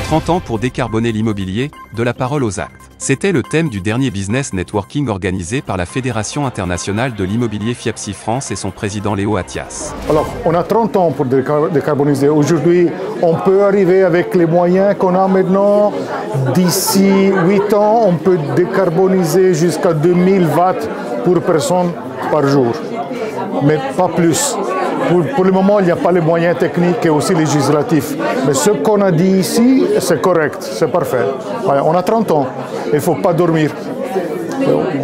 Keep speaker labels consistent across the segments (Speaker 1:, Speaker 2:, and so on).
Speaker 1: 30 ans pour décarboner l'immobilier, de la parole aux actes. C'était le thème du dernier business networking organisé par la Fédération internationale de l'immobilier FIAPSI France et son président Léo Attias.
Speaker 2: Alors, on a 30 ans pour décarboniser. Aujourd'hui, on peut arriver avec les moyens qu'on a maintenant. D'ici 8 ans, on peut décarboniser jusqu'à 2000 watts pour personne par jour. Mais pas plus. Pour le moment, il n'y a pas les moyens techniques et aussi législatifs. Mais ce qu'on a dit ici, c'est correct, c'est parfait. Voilà, on a 30 ans, il ne faut pas dormir.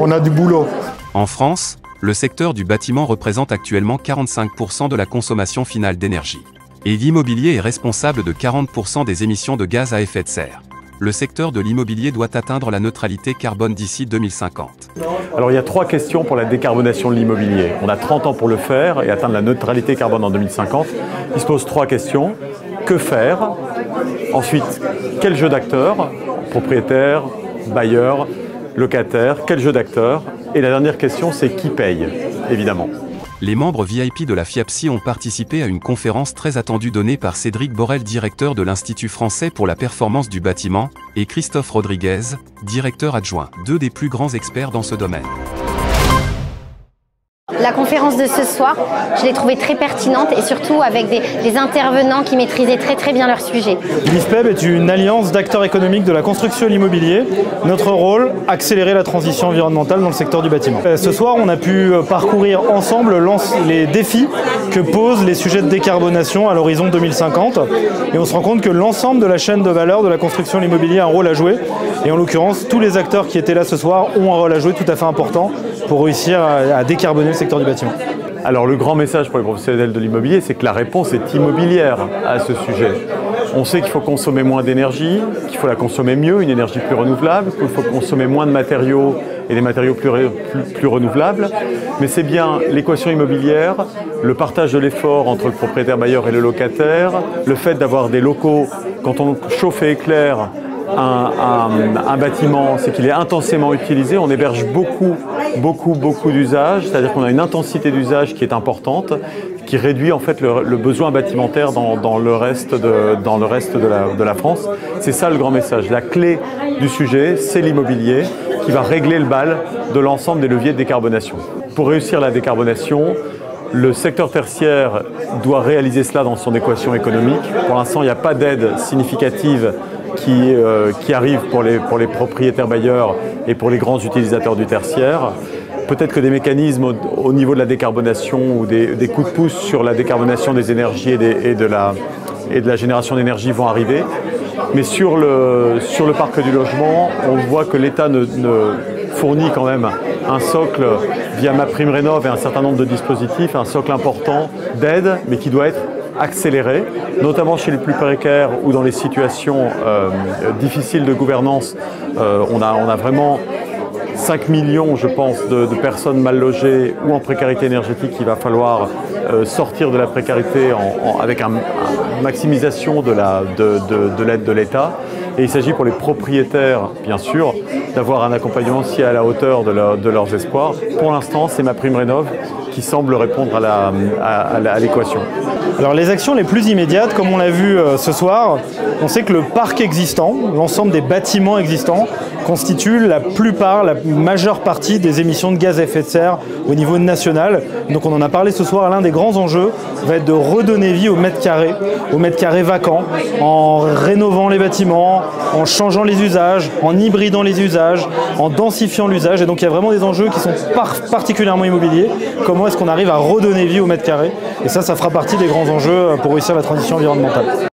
Speaker 2: On a du boulot.
Speaker 1: En France, le secteur du bâtiment représente actuellement 45% de la consommation finale d'énergie. Et l'immobilier est responsable de 40% des émissions de gaz à effet de serre. Le secteur de l'immobilier doit atteindre la neutralité carbone d'ici 2050.
Speaker 3: Alors il y a 3 questions pour la décarbonation de l'immobilier. On a 30 ans pour le faire et atteindre la neutralité carbone en 2050. Il se pose 3 questions. Que faire? Ensuite, quel jeu d'acteurs? Propriétaires, bailleurs, locataires, quel jeu d'acteurs? Et la dernière question, c'est qui paye, évidemment.
Speaker 1: Les membres VIP de la FIAPSI ont participé à une conférence très attendue donnée par Cédric Borel, directeur de l'Institut français pour la performance du bâtiment, et Christophe Rodriguez, directeur adjoint, 2 des plus grands experts dans ce domaine.
Speaker 4: La conférence de ce soir, je l'ai trouvée très pertinente et surtout avec des intervenants qui maîtrisaient très bien leur sujet.
Speaker 5: L'IFPEB est une alliance d'acteurs économiques de la construction et l'immobilier. Notre rôle, accélérer la transition environnementale dans le secteur du bâtiment. Ce soir, on a pu parcourir ensemble les défis que posent les sujets de décarbonation à l'horizon 2050. Et on se rend compte que l'ensemble de la chaîne de valeur de la construction et l'immobilier a un rôle à jouer. Et en l'occurrence, tous les acteurs qui étaient là ce soir ont un rôle à jouer tout à fait important pour réussir à décarboner le secteur du bâtiment.
Speaker 3: Alors le grand message pour les professionnels de l'immobilier, c'est que la réponse est immobilière à ce sujet. On sait qu'il faut consommer moins d'énergie, qu'il faut la consommer mieux, une énergie plus renouvelable, qu'il faut consommer moins de matériaux et des matériaux plus renouvelables. Mais c'est bien l'équation immobilière, le partage de l'effort entre le propriétaire bailleur et le locataire, le fait d'avoir des locaux, quand on chauffe et éclaire un bâtiment, c'est qu'il est intensément utilisé, on héberge beaucoup d'usages, c'est-à-dire qu'on a une intensité d'usage qui est importante, qui réduit en fait le besoin bâtimentaire dans le reste de la France. C'est ça le grand message. La clé du sujet, c'est l'immobilier qui va régler le bal de l'ensemble des leviers de décarbonation. Pour réussir la décarbonation, le secteur tertiaire doit réaliser cela dans son équation économique. Pour l'instant, il n'y a pas d'aide significative qui arrive pour les propriétaires bailleurs et pour les grands utilisateurs du tertiaire. Peut-être que des mécanismes au niveau de la décarbonation ou des coups de pouce sur la décarbonation des énergies et de la génération d'énergie vont arriver. Mais sur le parc du logement, on voit que l'État ne fournit quand même un socle via MaPrimeRénov' et un certain nombre de dispositifs, un socle important d'aide, mais qui doit être accéléré, notamment chez les plus précaires ou dans les situations difficiles de gouvernance. On a vraiment 5 millions, je pense, de personnes mal logées ou en précarité énergétique qu'il va falloir sortir de la précarité avec une maximisation de l'aide de l'État. Et il s'agit pour les propriétaires, bien sûr, d'avoir un accompagnement aussi à la hauteur de leurs espoirs. Pour l'instant, c'est MaPrimeRénov' qui semble répondre à l'équation.
Speaker 5: Alors les actions les plus immédiates, comme on l'a vu ce soir, on sait que le parc existant, l'ensemble des bâtiments existants, constitue la majeure partie des émissions de gaz à effet de serre au niveau national. Donc on en a parlé ce soir, l'un des grands enjeux va être de redonner vie aux mètres carrés vacants, en rénovant les bâtiments, en changeant les usages, en hybridant les usages, en densifiant l'usage. Et donc il y a vraiment des enjeux qui sont particulièrement immobiliers. Comment est-ce qu'on arrive à redonner vie aux mètres carrés? Et ça fera partie des grands enjeux pour réussir la transition environnementale.